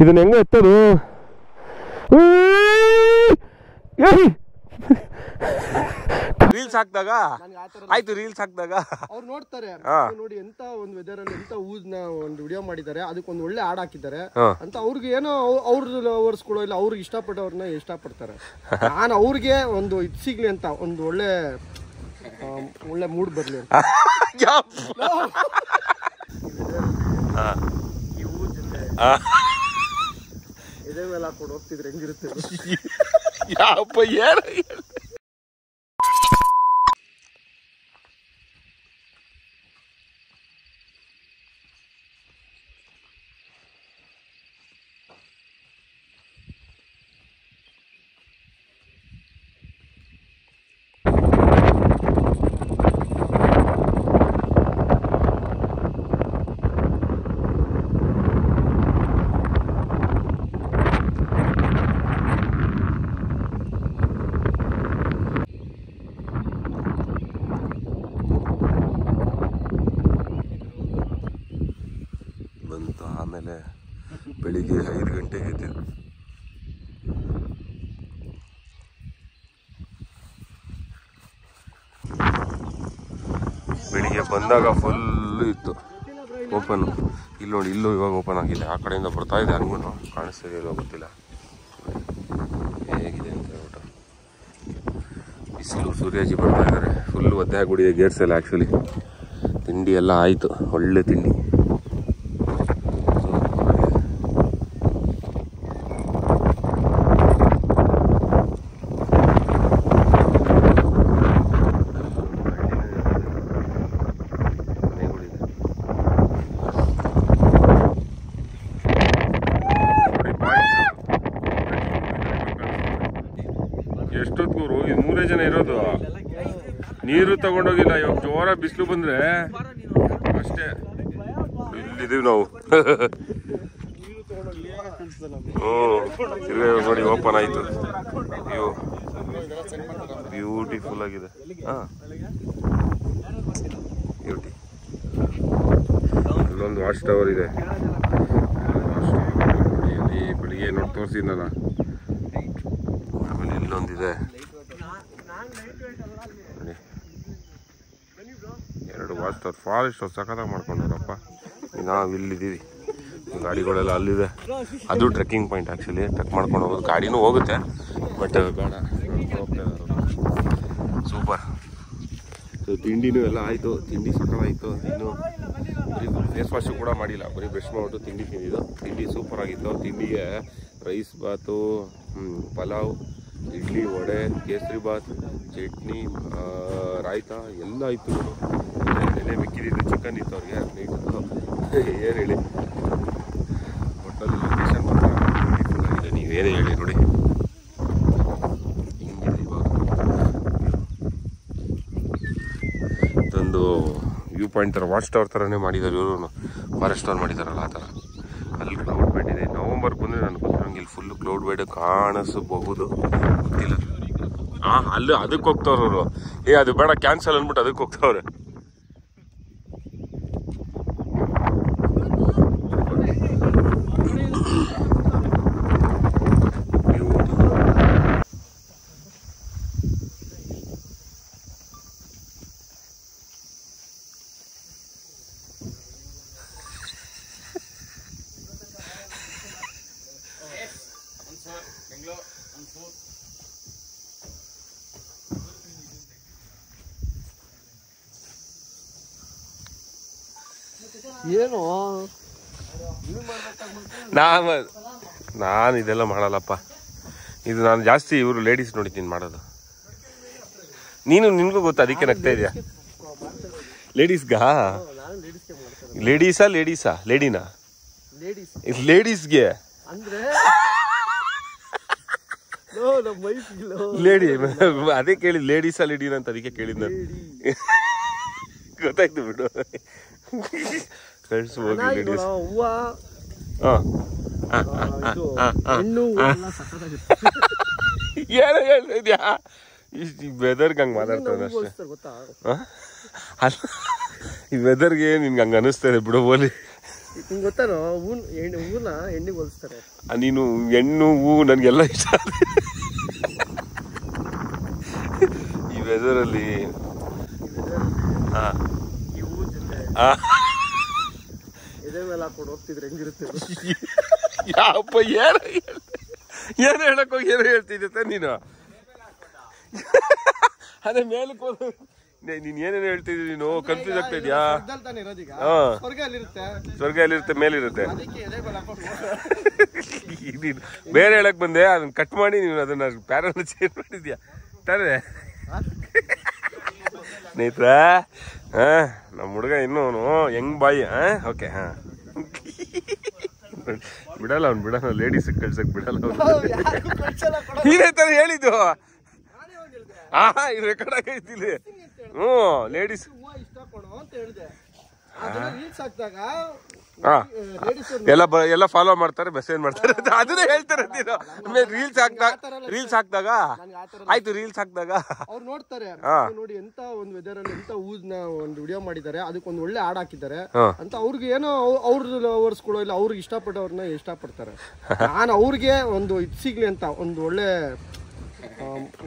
ಇದನ್ನ ಹೆಂಗ ಎತ್ತದು? ರೀಲ್ಸ್ ಹಾಕ್ದಾಗ ಆಯ್ತು, ರೀಲ್ಸ್ ಹಾಕ್ದಾಗ ಅವ್ರು ನೋಡ್ತಾರೆ, ನೋಡಿ ಎಂತ ಒಂದು ವೆದರ್ ಅಲ್ಲಿ ಎಂತ ಊಜ್ನ ಒಂದು ವಿಡಿಯೋ ಮಾಡಿದ್ದಾರೆ, ಅದಕ್ಕೆ ಒಂದು ಒಳ್ಳೆ ಹಾಡ್ ಹಾಕಿದ್ದಾರೆ ಅಂತ ಅವ್ರಿಗೆ ಏನೋ ಅವ್ರದ್ದು ಓಡಿಸ್ಕೊಳ್ಳೋ ಇಲ್ಲ, ಅವ್ರಿಗೆ ಇಷ್ಟಪಟ್ಟವ್ರನ್ನ ಇಷ್ಟಪಡ್ತಾರೆ. ನಾನು ಅವ್ರಿಗೆ ಒಂದು ಇದು ಸಿಗ್ಲಿ ಅಂತ ಒಂದು ಒಳ್ಳೆ ಮೂಡ್ ಬರ್ಲಿ ಅಂತ ಈ ಊಜ್ ಇದೇ ಮೇಲೆ ಹಾಕೊಂಡು ಹೋಗ್ತಿದ್ರೆ ಹೆಂಗಿರುತ್ತೆ? ಯಾವಪ್ಪ ಏನು ಬಂತು. ಆಮೇಲೆ ಬೆಳಿಗ್ಗೆ 5 ಗಂಟೆಗೆ ಎದ್ದಿದ್ದು. ಬೆಳಿಗ್ಗೆ ಬಂದಾಗ ಫುಲ್ಲು ಇತ್ತು ಓಪನ್. ಇಲ್ಲಿ ನೋಡಿ, ಇಲ್ಲೂ ಇವಾಗ ಓಪನ್ ಆಗಿದೆ. ಆ ಕಡೆಯಿಂದ ಬರ್ತಾ ಇದೆ, ಹಂಗೂ ಕಾಣಿಸ್ತಿದೆ ಇಲ್ಲೋ ಗೊತ್ತಿಲ್ಲ ಹೇಗಿದೆ ಅಂತ ಹೇಳ್ಬಿಟ್ಟು. ಬಿಸಿಲು, ಸೂರ್ಯಾಜಿ ಬರ್ತಾ ಇದ್ದಾರೆ. ಫುಲ್ಲು ಒದ್ದೆ ಆಗಿಬಿಟ್ಟಿದೆ ಗೇರ್ಸ್ ಎಲ್ಲ. ಆ್ಯಕ್ಚುಲಿ ತಿಂಡಿ ಎಲ್ಲ ಆಯಿತು, ಒಳ್ಳೆ ತಿಂಡಿ. ಎಷ್ಟೊತ್ತಿಗೂ ಹೋಗಿ 3 ಜನ ಇರೋದು. ನೀರು ತಗೊಂಡೋಗಿಲ್ಲ. ಇವಾಗ ಜೋರ ಬಿಸಿಲು ಬಂದ್ರೆ ಅಷ್ಟೇ. ಇಲ್ಲಿದ್ದೀವಿ ನಾವು. ಇಲ್ಲೇ ನೋಡಿ ಓಪನ್ ಆಯ್ತು. ಬ್ಯೂಟಿಫುಲ್ ಆಗಿದೆ. ಬ್ಯೂಟಿ. ಇಲ್ಲೊಂದು ವಾಚ್ ಟವರ್ ಇದೆ. ಬೆಳಿಗ್ಗೆ ನೋಡಿ ತೋರಿಸಿದ್ನಲ್ಲ. ಆಮೇಲೆ ಇಲ್ಲೊಂದಿದೆ, 2 ವಾಚ್ ಟವರ್. ಫಾರೆಸ್ಟ್ ಅವ್ರು ಸಖತ್ತಾಗಿ ಮಾಡ್ಕೊಂಡವ್ರಪ್ಪ. ನಾವು ಇಲ್ಲಿದ್ದೀವಿ. ಗಾಡಿಗಳೆಲ್ಲ ಅಲ್ಲಿದೆ. ಅದು ಟ್ರೆಕ್ಕಿಂಗ್ ಪಾಯಿಂಟ್. ಆ್ಯಕ್ಚುಲಿ ಟ್ರೆಕ್ ಮಾಡ್ಕೊಂಡು ಹೋಗೋದು. ಗಾಡಿನೂ ಹೋಗುತ್ತೆ, ಬಟ್ ಬೇಡ. ಸೂಪರ್. ತಿಂಡಿನೂ ಎಲ್ಲ ಆಯಿತು. ತಿಂಡಿ ಸಖತ್ತಾಯಿತು. ಇನ್ನು ಬರೀ ಫೇಸ್ ವಾಶು ಕೂಡ ಮಾಡಿಲ್ಲ, ಬರೀ ಬ್ರಷ್ ಮಾಡಿಬಿಟ್ಟು ತಿಂಡಿ ತಿಂದಿದ್ದು. ತಿಂಡಿ ಸೂಪರ್ ಆಗಿತ್ತು. ತಿಂಡಿಗೆ ರೈಸ್ ಬಾತು, ಪಲಾವ್, ಇಡ್ಲಿ, ವಡೆ, ಕೇಸರಿ ಬಾತ್, ಚಟ್ನಿ, ರಾಯ್ತಾ ಎಲ್ಲ ಇತ್ತು. ನೆನೆ ಮಿಕ್ಕಿದ್ದು ಚಿಕನ್ ಇತ್ತು ಅವ್ರಿಗೆ ನೈಟು. ಏನು ಹೇಳಿ, ಒಟ್ಟಲ್ಲಿ ಲೊಕೇಶನ್ ಮಾತ್ರ ಬ್ಯೂಟಿಫುಲ್ ಆಗಿದೆ. ನೀವೇನೇ ಹೇಳಿ ನೋಡಿ, ಹಿಂಗಿದೆ ಇವಾಗ. ಇದೊಂದು ವ್ಯೂ ಪಾಯಿಂಟ್ ಥರ, ವಾಚ್ ಟವರ್ ಥರನೇ ಮಾಡಿದ್ದಾರೆ ಇವರು. ಫಾರೆಸ್ಟ್ ಅವ್ರು ಮಾಡಿದಾರಲ್ಲ ಆ ಥರ. ಅಲ್ಲಿ ಕ್ಲೌಡ್ ಬೆಡ್ ಇದೆ. ನವಂಬರ್ ಬಂದರೆ ನನಗೆ ಗೊತ್ತಿರೋಂಗೆ ಇಲ್ಲಿ ಫುಲ್ಲು ಕ್ಲೌಡ್ ಬೆಡ್ ಕಾಣಿಸಬಹುದು, ಗೊತ್ತಿಲ್ಲ. ಅಲ್ಲಿ ಅದಕ್ಕೆ ಹೋಗ್ತವ್ರು ಅವರು. ಅದು ಬೇಡ ಕ್ಯಾನ್ಸಲ್ ಅಂದ್ಬಿಟ್ಟು ಅದಕ್ಕೆ ಹೋಗ್ತಾವ್ರೆ. ಏನು ನಾನು ಇದೆಲ್ಲ ಮಾಡಲ್ಲಪ್ಪ. ಇದು ನಾನು ಜಾಸ್ತಿ ಇವರು ಲೇಡೀಸ್ ನೋಡಿದ್ದೀನಿ ಮಾಡೋದು. ನಿನ್ಗೂ ಗೊತ್ತಾ, ಅದಕ್ಕೆ ನಗ್ತಾ ಇದೆಯಾ? ಲೇಡೀಸ್ಗಾ? ಲೇಡೀಸಾ ಲೇಡಿನಾ? ಲೇಡೀಸ್ಗೆ ಲೇಡಿ. ಅದೇ ಕೇಳಿದ್, ಲೇಡೀಸಾ ಲೇಡಿನಾ ಅಂತ. ಅದಕ್ಕೆ ಕೇಳಿದ್ ನಾನು. ಗೊತ್ತಾಯ್ತು ಬಿಡು. ಕಳ್ಸ್ಬೋದು ಲೇಡೀಸ್. ಏನು ಹೇಳ್ತಿದ್ಯಾ? ಈ ವೆದರ್ಗೆ ಹಂಗೆ ಮಾತಾಡ್ತಾನೆ ಅಷ್ಟೇ. ಈ ವೆದರ್ಗೆ ನಿನ್ಗೆ ಹಂಗೆ ಅನಿಸ್ತಾ ಇದೆ ಬಿಡು. ಬೋಲಿ ನಿಂಗೆ ಗೊತ್ತಾನೋ ಹೂನ ಎಣ್ಣೆಗೆ ಹೋಲಿಸ್ತಾರೆ. ನೀನು ಹೆಣ್ಣು ಹೂ ನನಗೆಲ್ಲ ಇಷ್ಟ. ಈ ವೆದರಲ್ಲಿ ಈ ಹೂ ಜೊತೆ ಎದೆ ಮೇಲೆ ಹಾಕೊಂಡು ಹೋಗ್ತಿದ್ರೆ ಹೆಂಗಿರುತ್ತೆ? ಯಾವಪ್ಪ ಏನು ಹೇಳಕ್ ಹೋಗಿ ಏನೋ ಹೇಳ್ತಿದ್ದೆ ನೀನು. ಅದೇ ಮೇಲಕ್ಕೆ ಹೋದ ನೀನ್ ಏನೇನು ಹೇಳ್ತಿದ್ದಿ ನೀನು, ಕನ್ಫ್ಯೂಸ್ ಆಗ್ತಾ ಇದ್ಯಾ? ಸ್ವರ್ಗ ಎಲ್ಲಿರುತ್ತೆ? ಮೇಲಿರುತ್ತೆ. ಬೇರೆ ಹೇಳಕ್ ಬಂದೆ, ಅದನ್ನ ಕಟ್ ಮಾಡಿ ನೀನು ಅದನ್ನ ಪ್ಯಾರನ್ನ ಚೇಂಜ್ ಮಾಡಿದ್ಯಾ ತಾನೇ ಸ್ನೇಹಿತರ? ನಮ್ಮ ಹುಡುಗ ಇನ್ನೂ ಹೆಂಗ್ ಬಾಯಿ. ಓಕೆ ಬಿಡಲ್ಲ ಅವ್ನು, ಬಿಡಲ್ಲ. ಲೇಡೀಸ್ ಕಳ್ಸಕ್ ಬಿಡಲ್ಲ ಅವ್ನು. ನೀನೇ ತರ ಹೇಳಿದ್ದು. ಇದು ರೆಕಾರ್ಡ್ ಆಗೈತಿಲ್ಲಿ. ಲೇಡೀಸ್ ಎಲ್ಲ ಫಾಲೋ ಮಾಡ್ತಾರೆ, ಮೆಸೇಜ್ ಮಾಡ್ತಾರೆ. ಅದನ್ನೇ ಹೇಳ್ತಾರೆ ರೀಲ್ಸ್ ಹಾಕ್ದಾಗ ಆಯ್ತು. ರೀಲ್ಸ್ ಹಾಕ್ದಾಗ ಅವ್ರು ನೋಡ್ತಾರೆ, ನೋಡಿ ಎಂತ ಒಂದು ವೆದರ್ ಅಲ್ಲಿ ಎಂತ ಊಸ್ನ ಒಂದು ವಿಡಿಯೋ ಮಾಡಿದ್ದಾರೆ, ಅದಕ್ಕೊಂದು ಒಳ್ಳೆ ಹಾಡ್ ಹಾಕಿದ್ದಾರೆ ಅಂತ ಅವ್ರಿಗೆ ಏನೋ ಅವ್ರ ಲವರ್ಸ್ಗಳು ಇಲ್ಲ ಅವ್ರಿಗೆ ಇಷ್ಟಪಟ್ಟವ್ರನ್ನ ಇಷ್ಟಪಡ್ತಾರೆ. ನಾನು ಅವ್ರಿಗೆ ಒಂದು ಇದು ಸಿಗ್ಲಿ ಅಂತ, ಒಂದು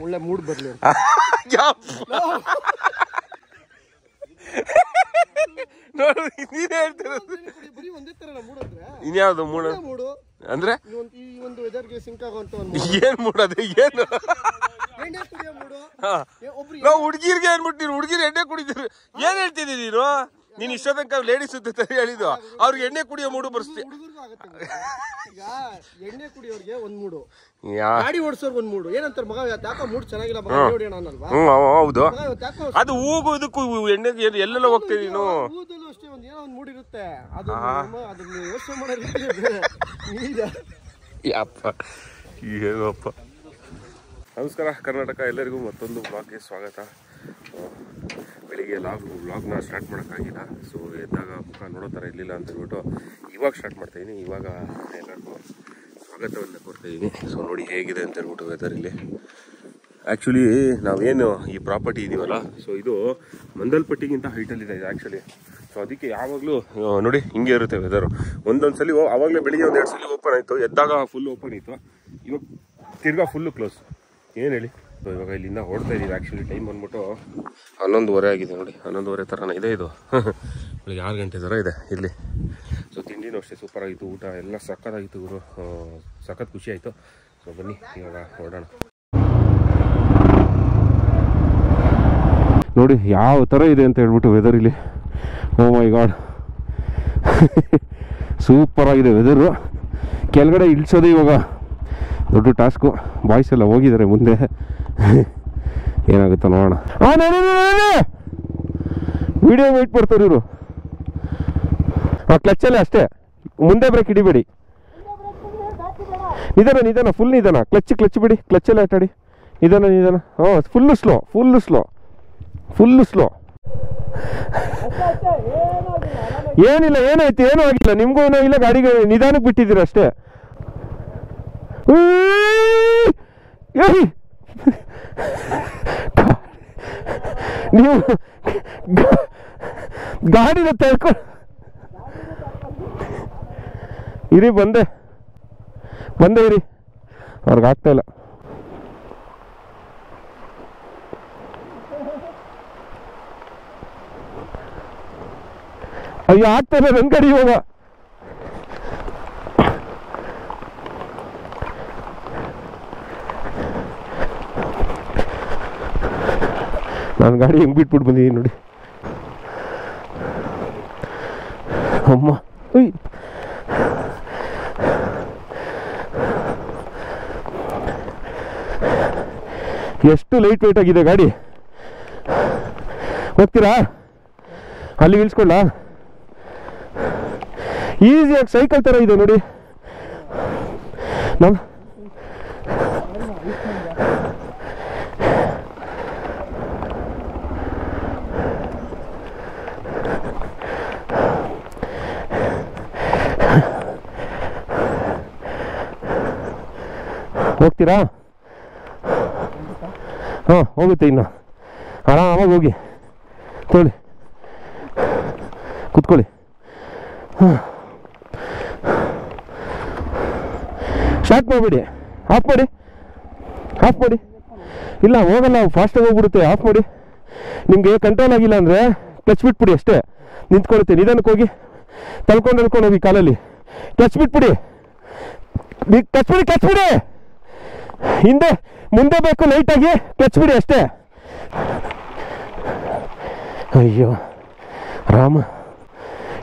ಒಳ್ಳೆ ಮೂಡ್ ಬರ್ಲಿ ಅಂತ. ಇನ್ಯಾವ್ದು ಮೂಡು ಅಂದ್ರೆ ಈ ಒಂದು ವೆದರ್ಗೆ ಸಿಂಕ್ ಆಗುವಂತ ಏನ್ ಮೂಡೋದು? ಏನು ಹುಡುಗಿರ್ಗೆ ಅನ್ಬಿಟ್ಟು ನೀನು ಹುಡುಗಿರ್ ಎಣ್ಣೆ ಕುಡಿದ್ರು ಏನ್ ಹೇಳ್ತಿದ್ದಿ ನೀನು? ನೀನ್ ಇಷ್ಟ ತನಕ ಲೇಡೀಸ್ ಹೇಳಿದ್ದು, ಅವ್ರಿಗೆ ಎಣ್ಣೆ ಕುಡಿಯೋ ಮೂಡು ಬರ್ಸ್ತಿ. ಈಗ ಎಣ್ಣೆ ಕುಡಿಯೋರ್ಗೆ ಒಂದ್ ಮೂಡು, ಗಾಡಿ ಓಡಿಸೋರ್ ಒಂದ್ ಮೂಡು. ಏನಂತಾರೆ ಮಗ ಯಾಕೋ ಮೂಡ್ ಚೆನ್ನಾಗಿಲ್ಲ ಮಗ ಹೊಡಿಯೋಣ ಅನ್ನಲ್ವಾ? ಹೌದು. ಅದು ಹೂಗು ಇದಕ್ಕೂ ಎಣ್ಣೆಗೆ ಎಲ್ಲೆಲ್ಲ ಹೋಗ್ತೇವೆ ನೀನು. ಹೂದಲ್ಲೂ ಅಷ್ಟೇ ಒಂದ್ ಏನೋ ಒಂದ್ ಮೂಡ್ ಇರುತ್ತೆ, ಅದನ್ನ ಯೋಚನೆ ಮಾಡೋದು. ಏನಪ್ಪ. ನಮಸ್ಕಾರ ಕರ್ನಾಟಕ, ಎಲ್ಲರಿಗೂ ಮತ್ತೊಂದು ಬ್ಲಾಗ್ಗೆ ಸ್ವಾಗತ. ಬೆಳಿಗ್ಗೆ ವ್ಲಾಗ್ನ ಸ್ಟಾರ್ಟ್ ಮಾಡೋಕ್ಕಾಗಿಲ್ಲ. ಸೊ ಎದ್ದಾಗ ಮುಖ ನೋಡೋ ಥರ ಇರಲಿಲ್ಲ ಅಂತ ಹೇಳ್ಬಿಟ್ಟು ಇವಾಗ ಸ್ಟಾರ್ಟ್ ಮಾಡ್ತಾಯಿದ್ದೀನಿ. ಇವಾಗ ಎಲ್ಲರಿಗೂ ಸ್ವಾಗತವನ್ನು ಕೊಡ್ತಾಯಿದ್ದೀನಿ. ಸೊ ನೋಡಿ ಹೇಗಿದೆ ಅಂತ ಹೇಳ್ಬಿಟ್ಟು ವೆದರ್ ಇಲ್ಲಿ. ಆ್ಯಕ್ಚುಲಿ ನಾವೇನು ಈ ಪ್ರಾಪರ್ಟಿ ಇದೀವಲ್ಲ, ಸೊ ಇದು ಮಂದಲ್ಪಟ್ಟಿಗಿಂತ ಹೈಟಲ್ಲಿದೆ ಇದು ಆ್ಯಕ್ಚುಲಿ. ಸೊ ಅದಕ್ಕೆ ಯಾವಾಗಲೂ ನೋಡಿ ಹಿಂಗೆ ಇರುತ್ತೆ ವೆದರು. ಒಂದೊಂದು ಸಲ ಆವಾಗಲೇ ಬೆಳಿಗ್ಗೆ ಒಂದು 2 ಸಲ ಓಪನ್ ಆಯಿತು, ಎದ್ದಾಗ ಫುಲ್ ಓಪನ್ ಇತ್ತು, ಇವಾಗ ತಿರ್ಗಾ ಫುಲ್ಲು ಕ್ಲೋಸ್. ಏನು ಹೇಳಿ. ಸೊ ಇವಾಗ ಇಲ್ಲಿಂದ ಹೊಡ್ತಾ ಇದ್ದೀವಿ. ಆ್ಯಕ್ಚುಲಿ ಟೈಮ್ ಬಂದ್ಬಿಟ್ಟು 11:30 ಆಗಿದೆ ನೋಡಿ. 11:30 ಥರನೇ ಇದೆ ಇದು. ಬೆಳಿಗ್ಗೆ 6 ಗಂಟೆ ಥರ ಇದೆ ಇಲ್ಲಿ. ಸೊ ತಿಂಡಿನೂ ಅಷ್ಟೇ ಸೂಪರಾಗಿತ್ತು, ಊಟ ಎಲ್ಲ ಸಕ್ಕತ್ತಾಗಿತ್ತು ಗುರು, ಸಖತ್ ಖುಷಿ ಆಯಿತು. ಸೊ ಬನ್ನಿ ಇವಾಗ ಹೊರಡೋಣ. ನೋಡಿ ಯಾವ ಥರ ಇದೆ ಅಂತ ಹೇಳ್ಬಿಟ್ಟು ವೆದರ್ ಇಲ್ಲಿ. ಓ ಮೈ ಗಾಡ್, ಸೂಪರಾಗಿದೆ ವೆದರು. ಕೆಳಗಡೆ ಇಳಿಸೋದು ಇವಾಗ ದೊಡ್ಡ ಟಾಸ್ಕು. ಬಾಯ್ಸ್ ಎಲ್ಲ ಹೋಗಿದ್ದಾರೆ ಮುಂದೆ, ಏನಾಗುತ್ತೋ ನೋಡೋಣ. ವಿಡಿಯೋ ವೆಯ್ಟ್ ಮಾಡ್ತಾರೆ ಇವರು. ಕ್ಲಚ್ಚಲ್ಲೇ ಅಷ್ಟೇ, ಮುಂದೆ ಬ್ರೇಕ್ ಹಿಡಿಬೇಡಿ. ನಿಧಾನ ಫುಲ್ ನಿಧಾನ. ಕ್ಲಚ್ ಬಿಡಿ, ಕ್ಲಚ್ಚಲ್ಲೇ ಆಟಾಡಿ. ನಿಧಾನ. Full slow. ಏನಿಲ್ಲ, ಏನಾಯ್ತು? ಏನೂ ಆಗಿಲ್ಲ, ನಿಮಗೂ ಏನೋ ಇಲ್ಲ, ಗಾಡಿಗೆ ನಿಧಾನಕ್ಕೆ ಬಿಟ್ಟಿದ್ದೀರ ಅಷ್ಟೇ. ನೀವು ಗಾಡಿನ ತಳ್ಕೊಂಡು ಇರಿ, ಬಂದೆ ಇರಿ. ಅವ್ರಿಗೆ ಆಗ್ತಾ ಇಲ್ಲ. ಅಯ್ಯೋ ಆಗ್ತಾ ಇಲ್ಲ ನನ್ನ ಗಾಡಿ ಇವಾಗ. ನಾನು ಗಾಡಿ ಹೆಂಗೆ ಬಿಟ್ಬಿಟ್ಟು ಬಂದಿದ್ದೀನಿ ನೋಡಿ. ಅಮ್ಮ ಎಷ್ಟು ಲೈಟ್ ವೆಯ್ಟ್ ಆಗಿದೆ ಗಾಡಿ. ಹೋಗ್ತೀರಾ? ಅಲ್ಲಿ ಇಳಿಸ್ಕೊಳ್ಳ. ಈಸಿಯಾಗಿ ಸೈಕಲ್ ಥರ ಇದೆ ನೋಡಿ. ನಮ್ಮ ಹೋಗ್ತೀರಾ? ಹಾಂ ಹೋಗುತ್ತೆ. ಇನ್ನು ಆರಾಮಾಗಿ ಹೋಗಿ ಕೂತ್ಕೊಳ್ಳಿ. ಹಾಂ ಸ್ಟಾರ್ಟ್ ಮಾಡಿಬಿಡಿ, ಆಫ್ ಮಾಡಿ, ಆಫ್ ಮಾಡಿ. ಇಲ್ಲ ಹೋಗಲ್ಲ, ಫಾಸ್ಟಾಗಿ ಹೋಗ್ಬಿಡುತ್ತೆ. ಆಫ್ ಮಾಡಿ. ನಿಮಗೆ ಕಂಟ್ರೋಲ್ ಆಗಿಲ್ಲ ಅಂದರೆ ಕ್ಲಚ್ ಬಿಟ್ಬಿಡಿ ಅಷ್ಟೇ, ನಿಂತ್ಕೊಳ್ಳುತ್ತೆ. ನಿಧಾನಕ್ಕೆ ಹೋಗಿ ತಳ್ಕೊಂಡು ಹೋಗಿ ಕಾಲಲ್ಲಿ. ಕ್ಲಚ್ ಬಿಟ್ಬಿಡಿ, ಕ್ಲಚ್ ಬಿಡಿ, ಕ್ಲಚ್ ಬಿಡಿ. ಹಿಂದೆ ಮುಂದೆ ಬೇಕು, ಲೈಟಾಗಿ ಕ್ಲಚ್ ಬಿಡಿ ಅಷ್ಟೇ. ಅಯ್ಯೋ ರಾಮ,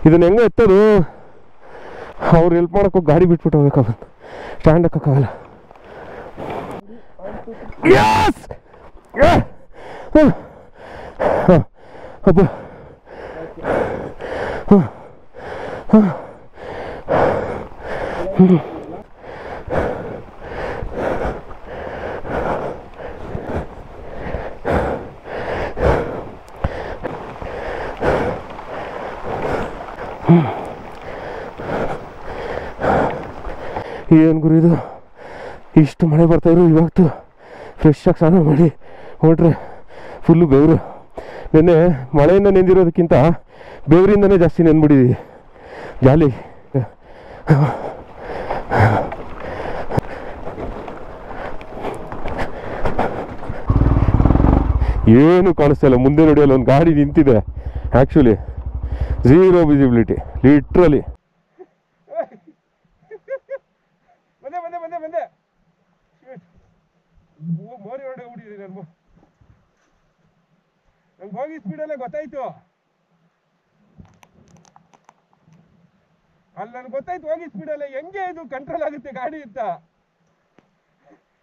ಇದನ್ನ ಹೆಂಗೆ ಎತ್ತೋದು? ಅವ್ರು ಹೆಲ್ಪ್ ಮಾಡೋಕ್ಕೋ ಗಾಡಿ ಬಿಟ್ಬಿಟ್ಟು ಹೋಗ್ಬೇಕಾಗುತ್ತೆ, ಸ್ಟ್ಯಾಂಡ್ ಹಾಕೋಕ್ಕಾಗಲ್ಲ. ಅಬ್ಬ ಏನು ಗುರು ಇದು, ಇಷ್ಟು ಮಳೆ ಬರ್ತಾಯಿದ್ರು ಇವತ್ತು ಫ್ರೆಶ್ ಆಗಿ ಸ್ನಾನ ಮಾಡಿ ಹೊರಟ್ರೆ ಫುಲ್ಲು ಬೆವರು. ನೆನ್ನೆ ಮಳೆಯಿಂದ ನೆಂದಿರೋದಕ್ಕಿಂತ ಬೆವರಿಂದನೇ ಜಾಸ್ತಿ ನೆನ್ಬಿಟ್ಟಿದ್ದೀವಿ. ಜಾಲಿ. ಏನು ಕಾಣಿಸ್ತಾ ಇಲ್ಲ. ಮುಂದೆ ನೋಡಿ, ಅಲ್ಲಿ ಒಂದು ಗಾಡಿ ನಿಂತಿದೆ. Actually zero visibility, literally. ಮೋರಿ ಹೊರಡೆ ಬಿಟ್ಟಿದ್ದೀನಿ ನಾನು. ನಂಗೆ ಹೋಗಿ ಸ್ಪೀಡಲ್ಲೇ ಗೊತ್ತಾಯ್ತು, ಅಲ್ಲಿ ನನ್ಗೆ ಗೊತ್ತಾಯ್ತು ಹೋಗಿ ಸ್ಪೀಡಲ್ಲೇ ಹೆಂಗೆ ಇದು ಕಂಟ್ರೋಲ್ ಆಗುತ್ತೆ ಗಾಡಿ ಅಂತ.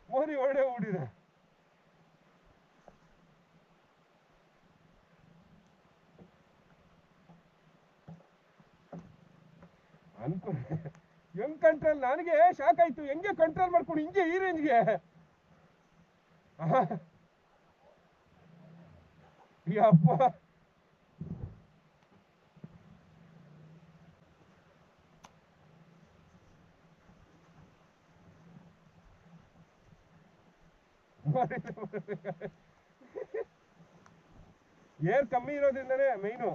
ಮೋರಿ ಹೊರಡೆ ಬಿಟ್ಟಿದೆ. ಅನ್ಕೊ ಹೆಂಗ್ ಕಂಟ್ರೋಲ್, ನನಗೆ ಶಾಕ್ ಆಯ್ತು. ಹೆಂಗೆ ಕಂಟ್ರೋಲ್ ಮಾಡ್ಕೊಂಡು ಹಿಂಗೆ ಈ ರೇಂಜ್ಗೆ. ಯಪ್ಪ, ಏರ್ ಕಮ್ಮಿ ಇರೋದ್ರಿಂದನೇ ಮೈನು.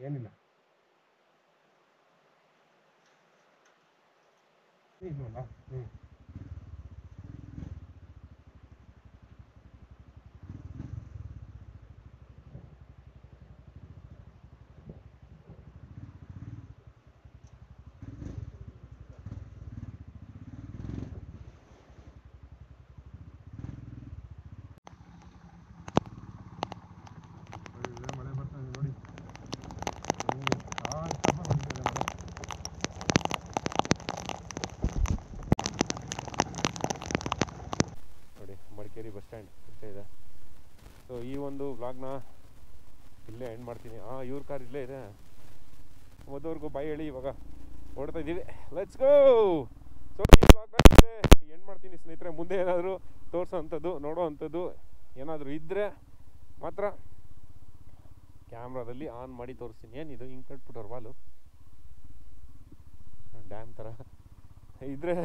ಏನಿಲ್ಲ, ಇಲ್ವಲ್ಲ. ಮಳೆ ಬರ್ತಾ ಇದೆ ನೋಡಿ. ಮಡಿಕೇರಿ ಬಸ್ ಸ್ಟ್ಯಾಂಡ್ ಇಷ್ಟೇ ಇದೆ. ಸೊ ಈ ಒಂದು ವ್ಲಾಗ್ನ ಇಲ್ಲೇ ಎಂಡ್ ಮಾಡ್ತೀನಿ. ಇವ್ರ ಕಾರ್ ಇಲ್ಲೇ ಇದೆ. ಮೊದಲವರೆಗೂ ಬಾಯ್ ಹೇಳಿ ಇವಾಗ ಹೊಡ್ತಾ ಇದ್ದೀವಿ. Let's go. ಸೊ ಈ ವ್ಲಾಗ್ನ ಇಲ್ಲೇ ಎಂಡ್ ಮಾಡ್ತೀನಿ ಸ್ನೇಹಿತರೆ. ಮುಂದೆ ಏನಾದರೂ ತೋರಿಸೋ ಅಂಥದ್ದು, ನೋಡೋ ಅಂಥದ್ದು ಏನಾದರೂ ಇದ್ದರೆ ಮಾತ್ರ ಕ್ಯಾಮ್ರಾದಲ್ಲಿ ಆನ್ ಮಾಡಿ ತೋರಿಸ್ತೀನಿ. ಏನಿದು ಹಿಂಗೆ ಕಟ್ಬಿಟ್ಟವ್ರು ವಾಲು, ಡ್ಯಾಮ್ ಥರ ಇದ್ದರೆ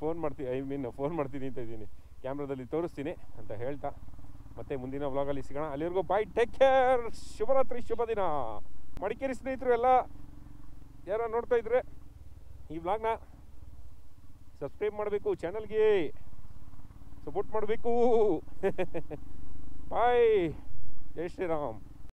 ಫೋನ್ ಮಾಡ್ತೀನಿ ಅಂತ ಇದ್ದೀನಿ. ಕ್ಯಾಮ್ರಾದಲ್ಲಿ ತೋರಿಸ್ತೀನಿ ಅಂತ ಹೇಳ್ತಾ ಮತ್ತೆ ಮುಂದಿನ ವ್ಲಾಗಲ್ಲಿ ಸಿಗೋಣ. ಅಲ್ಲಿವರೆಗೂ ಬಾಯ್, ಟೇಕ್ ಕೇರ್, ಶುಭರಾತ್ರಿ, ಶುಭ ದಿನ. ಮಡಿಕೇರಿ ಸ್ನೇಹಿತರು ಎಲ್ಲ ಯಾರು ನೋಡ್ತಾ ಇದ್ರೆ ಈ ವ್ಲಾಗ್ನ ಸಬ್ಸ್ಕ್ರೈಬ್ ಮಾಡಬೇಕು, ಚಾನಲ್ಗೆ ಸಪೋರ್ಟ್ ಮಾಡಬೇಕು. ಬಾಯ್, ಜೈ ಶ್ರೀರಾಮ್.